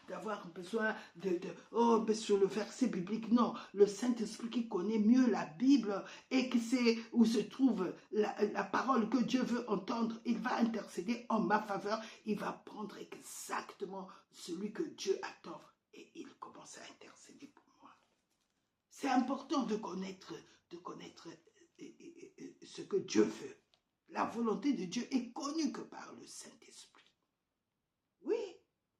d'avoir besoin oh, mais sur le verset biblique. Non, le Saint-Esprit qui connaît mieux la Bible et qui sait où se trouve la parole que Dieu veut entendre, il va intercéder en ma faveur. Il va prendre exactement celui que Dieu attend et il commence à intercéder pour moi. C'est important de connaître ce que Dieu veut. La volonté de Dieu est connue que par le Saint-Esprit. Oui,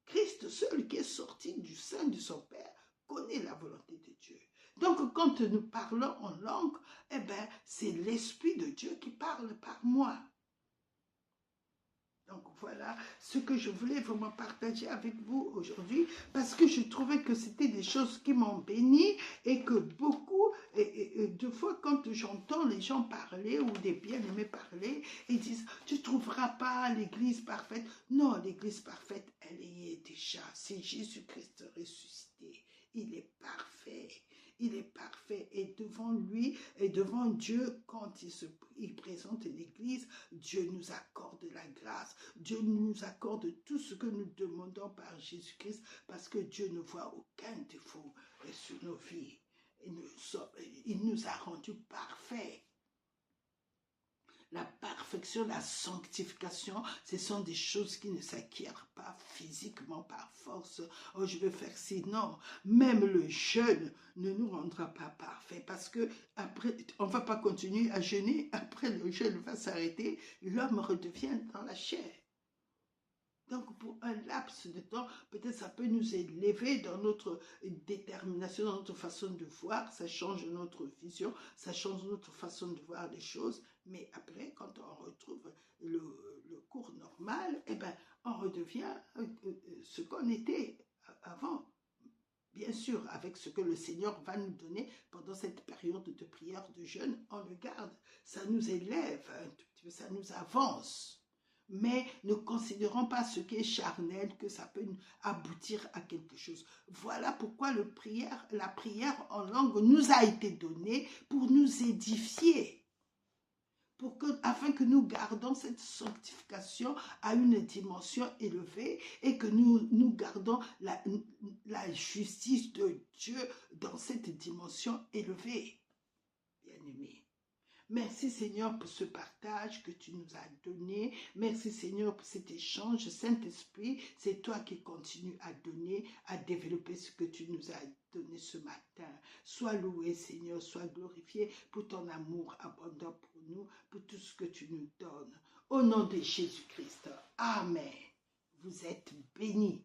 Christ seul qui est sorti du sein de son Père connaît la volonté de Dieu. Donc quand nous parlons en langue, eh bien c'est l'Esprit de Dieu qui parle par moi. Donc voilà ce que je voulais vraiment partager avec vous aujourd'hui parce que je trouvais que c'était des choses qui m'ont béni et que beaucoup, de fois quand j'entends les gens parler ou des bien-aimés parler, ils disent « tu ne trouveras pas l'église parfaite ». Non, l'église parfaite, elle y est déjà. C'est Jésus-Christ ressuscité. Il est parfait. Il est parfait et devant lui et devant Dieu, quand il présente l'église, Dieu nous accorde la grâce. Dieu nous accorde tout ce que nous demandons par Jésus-Christ parce que Dieu ne voit aucun défaut sur nos vies. Il nous a rendus parfaits. La perfection, la sanctification, ce sont des choses qui ne s'acquièrent pas physiquement par force. Oh, je veux faire ci. Non, même le jeûne ne nous rendra pas parfaits parce que après, on ne va pas continuer à jeûner. Après, le jeûne va s'arrêter. L'homme redevient dans la chair. Donc, pour un laps de temps, peut-être ça peut nous élever dans notre détermination, dans notre façon de voir. Ça change notre vision, ça change notre façon de voir les choses. Mais après, quand on retrouve le cours normal, eh ben, on redevient ce qu'on était avant. Bien sûr, avec ce que le Seigneur va nous donner pendant cette période de prière, de jeûne, on le garde. Ça nous élève un tout petit peu, ça nous avance. Mais ne considérons pas ce qui est charnel, que ça peut aboutir à quelque chose. Voilà pourquoi la prière en langue nous a été donnée pour nous édifier, afin que nous gardons cette sanctification à une dimension élevée et que nous gardons la justice de Dieu dans cette dimension élevée. Bien-aimés. Merci Seigneur pour ce partage que tu nous as donné. Merci Seigneur pour cet échange. Saint-Esprit, c'est toi qui continues à donner, à développer ce que tu nous as donné ce matin. Sois loué Seigneur, sois glorifié pour ton amour abondant pour nous, pour tout ce que tu nous donnes. Au nom de Jésus-Christ. Amen. Vous êtes bénis.